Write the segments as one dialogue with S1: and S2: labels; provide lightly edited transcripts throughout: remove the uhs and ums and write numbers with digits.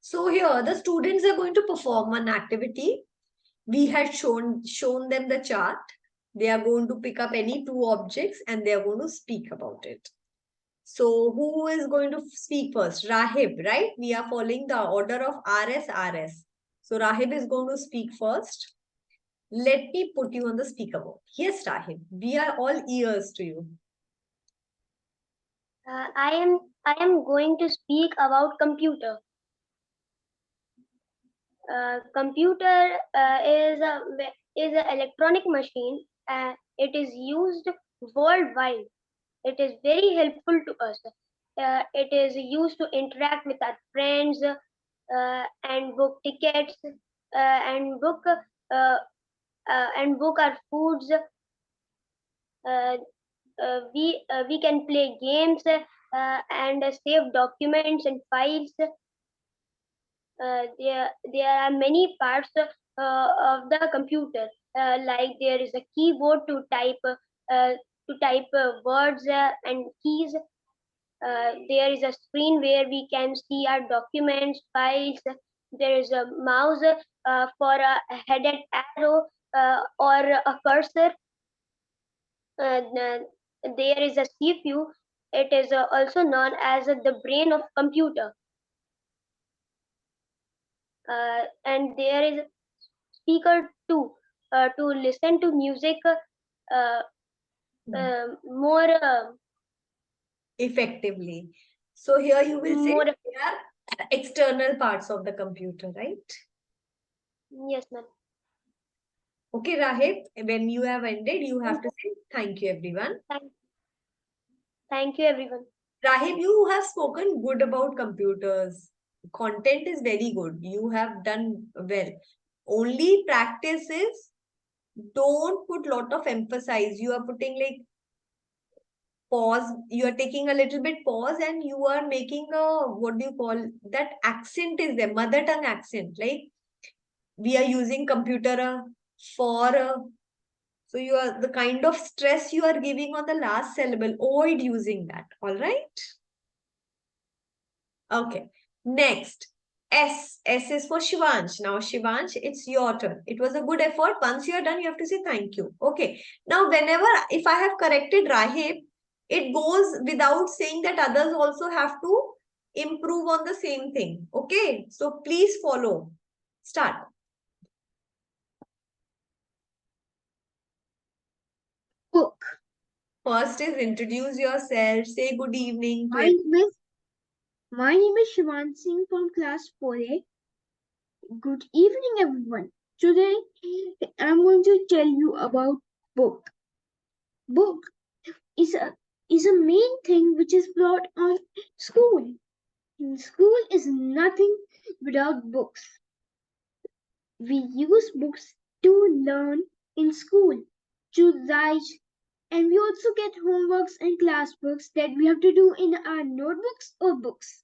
S1: So here the students are going to perform an activity. We had shown them the chart. They are going to pick up any two objects and they are going to speak about it. So who is going to speak first? Rahib, right? We are following the order of RS. So Rahib is going to speak first. Let me put you on the speaker board. Yes, Rahib, we are all ears to you.
S2: I am going to speak about computer. Computer is an electronic machine. It is used worldwide. It is very helpful to us. It is used to interact with our friends and book tickets and book our foods. Uh, we can play games and save documents and files. There are many parts of the computer, like there is a keyboard to type words and keys. There is a screen where we can see our documents, files. There is a mouse for a headed arrow or a cursor. There is a CPU. It is also known as the brain of computer. And there is speaker too, to listen to music more
S1: effectively. So here you will say
S2: more.
S1: they are external parts of the computer, right?
S2: Yes, ma'am.
S1: Okay, Rahib, when you have ended, you have to say thank you, everyone.
S2: Thank you, everyone.
S1: Rahib, you have spoken good about computers. Content is very good. You have done well. Only practice is don't put lot of emphasis. You are putting like pause. You are taking a little bit pause and you are making a, what do you call that accent is there, mother tongue accent. Like we are using computer for so you are the kind of stress you are giving on the last syllable. Avoid using that. All right. Okay. Next. S. S is for Shivansh. Now, Shivansh, it's your turn. It was a good effort. Once you are done, you have to say thank you. Okay. Now, whenever, if I have corrected Rahib, it goes without saying that others also have to improve on the same thing. Okay. So, please follow. Start.
S3: Book.
S1: First is introduce yourself. Say good evening to
S3: My name is Shivan Singh from class 4A. Good evening, everyone. Today, I'm going to tell you about book. Book is a main thing which is brought on school. School is nothing without books. We use books to learn in school, to write, and we also get homeworks and classworks that we have to do in our notebooks or books.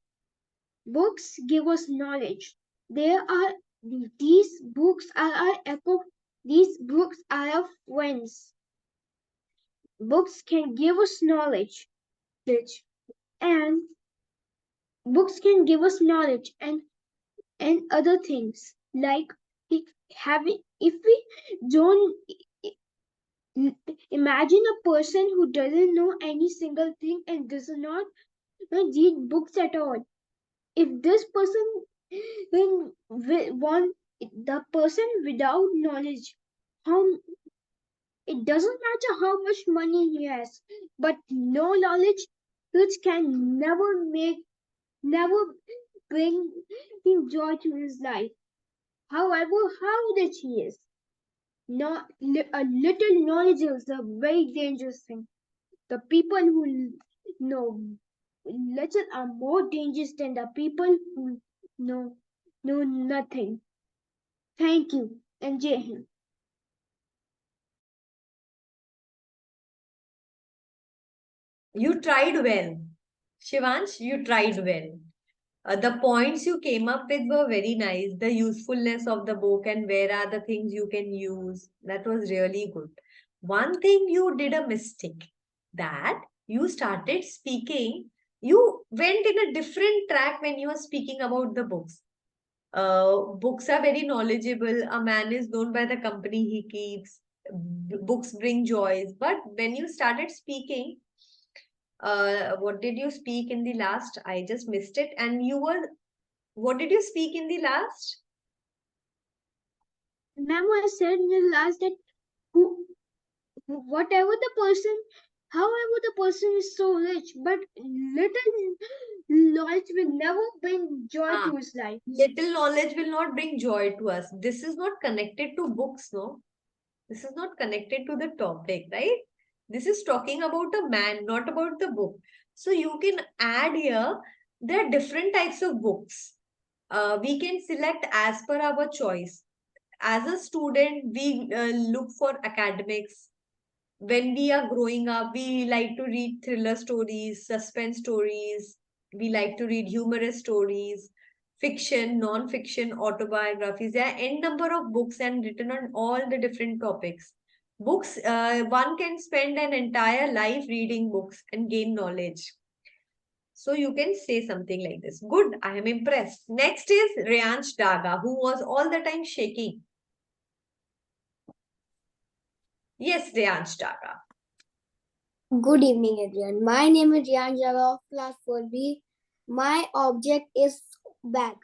S3: Books give us knowledge. These books are our echo. These books are our friends. Books can give us knowledge, and books can give us knowledge and other things like if we don't imagine a person who doesn't know any single thing and does not read books at all. If this person want the person without knowledge, how it doesn't matter how much money he has, but no knowledge, which can never bring him joy to his life. However, how rich he is, not a little knowledge is a very dangerous thing. The people who know little are more dangerous than the people who know nothing. Thank you and Jai Hind.
S1: You tried well. Shivansh, you tried well. The points you came up with were very nice. The usefulness of the book and where are the things you can use. That was really good. One thing you did a mistake that you started speaking. You went in a different track when you were speaking about the books. Books are very knowledgeable. A man is known by the company he keeps. Books bring joys. But when you started speaking, what did you speak in the last? I just missed it. And you were, what did you speak in the last?
S3: Ma'am, I said in the last that who, whatever the person, however the person is so rich, but little knowledge will never bring joy
S1: Ah,
S3: to his life.
S1: little knowledge will not bring joy to us. This is not connected to books, no? This is not connected to the topic, right? This is talking about a man, not about the book. So you can add here, there are different types of books. We can select as per our choice. As a student, we look for academics. When we are growing up, we like to read thriller stories, suspense stories. We like to read humorous stories, fiction, non-fiction, autobiographies. There are n number of books and written on all the different topics. Books, one can spend an entire life reading books and gain knowledge. So you can say something like this. Good, I am impressed. Next is Ryansh Daga, who was all the time shaking. Yes, Ryansh Daga.
S4: Good evening, everyone. My name is Riyan Java of class 4B. My object is bag.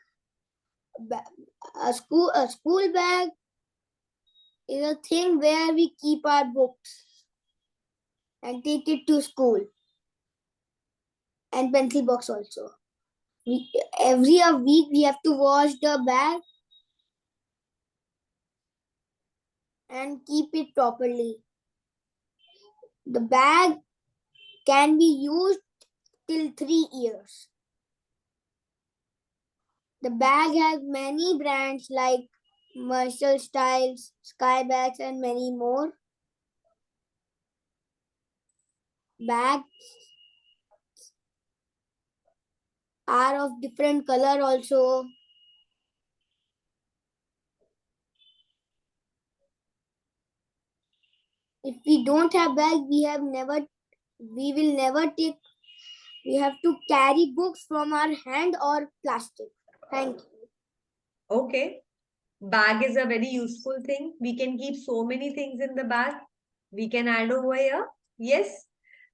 S4: A school bag is a thing where we keep our books and take it to school. And pencil box also. Every a week we have to wash the bag and keep it properly. The bag can be used till 3 years. The bag has many brands like Marshall Styles, Skybags, and many more. Bags are of different color also. If we don't have bag, we will never take. We have to carry books from our hand or plastic. Thank you.
S1: Okay. Bag is a very useful thing. We can keep so many things in the bag. We can add over here. Yes.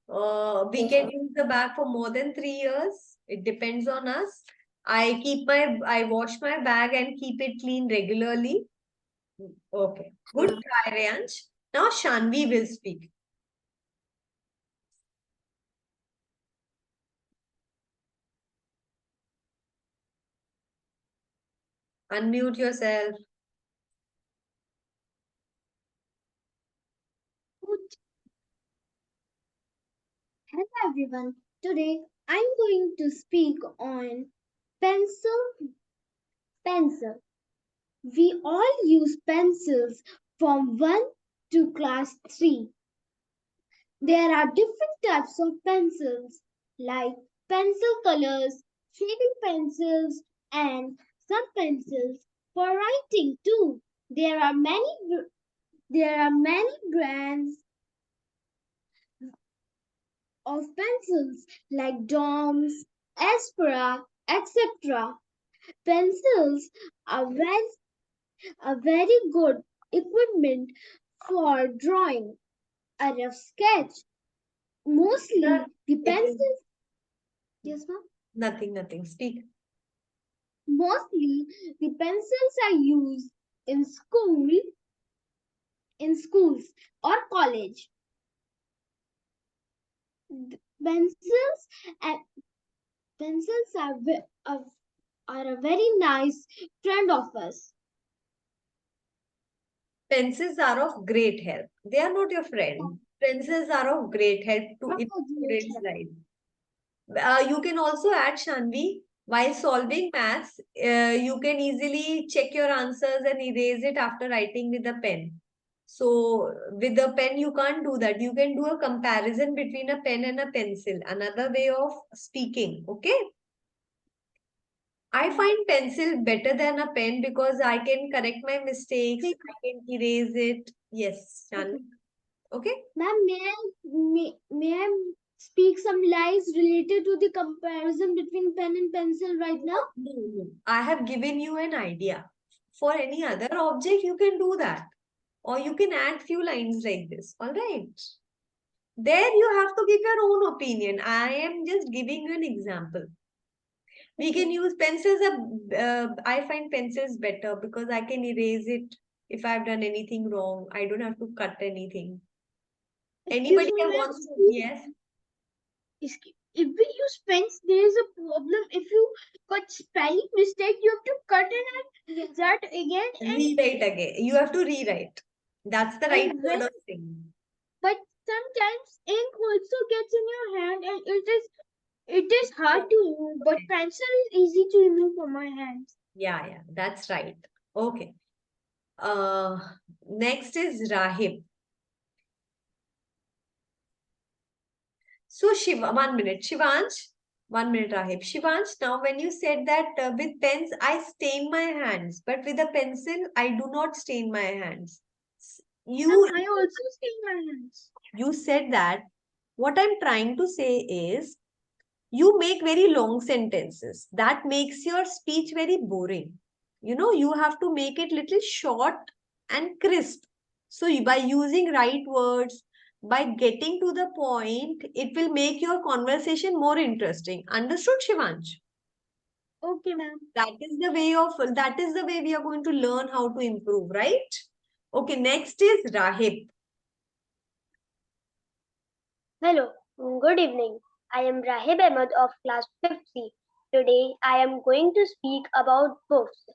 S1: We can use the bag for more than 3 years. It depends on us. I wash my bag and keep it clean regularly. Okay. Good try, Reyansh. Now Shanvi will speak. Unmute yourself.
S3: Hello everyone. Today I'm going to speak on pencil. Pencil. We all use pencils from 1 to class 3. There are different types of pencils like pencil colors, shading pencils, and some pencils for writing too. There are many brands of pencils like Doms, Aspera, etc. Pencils are very good equipment for drawing a rough sketch. Mostly the pencils. Yes, ma'am.
S1: Nothing. Speak.
S3: Mostly the pencils are used in schools or college. Pencils and pencils are a very nice friend of us.
S1: Pencils are of great help. They are not your friend. Pencils are of great help to in students' life. You can also add, Shanvi, while solving maths, you can easily check your answers and erase it after writing with a pen. So with a pen, you can't do that. You can do a comparison between a pen and a pencil. Another way of speaking. Okay. I find pencil better than a pen because I can correct my mistakes. I can erase it. Yes, Shanvi. Okay.
S3: Ma'am, may I speak some lies related to the comparison between pen and pencil right now?
S1: No. I have given you an idea. For any other object, you can do that. Or you can add few lines like this. All right. There you have to give your own opinion. I am just giving you an example. We can use pencils. I find pencils better because I can erase it if I've done anything wrong. I don't have to cut anything.
S3: Excuse
S1: Anybody
S3: me,
S1: that
S3: ma'am.
S1: wants to, yes,
S3: If we use pens, there is a problem. If you got spelling mistake, you have to cut and that again.
S1: rewrite again. You have to rewrite. That's the right
S3: And
S1: word
S3: when,
S1: of thing.
S3: but sometimes ink also gets in your hand, and it is hard to remove. But
S1: Okay.
S3: pencil is easy to remove from my hands.
S1: Yeah, that's right. Okay. Uh, Next is Rahib. So Shiva, 1 minute. Shivansh, 1 minute, Rahib. Shivansh, now when you said that with pens, I stain my hands, but with a pencil, I do not stain my hands. You,
S3: I also stain my hands.
S1: you said that. What I'm trying to say is, you make very long sentences. That makes your speech very boring. You have to make it little short and crisp. So by using right words, by getting to the point, it will make your conversation more interesting. Understood, Shivansh?
S3: Okay, ma'am.
S1: That is the way we are going to learn how to improve, right? Okay, next is Rahib.
S2: Hello, good evening. I am Rahib Ahmed of class 5th C. Today I am going to speak about books.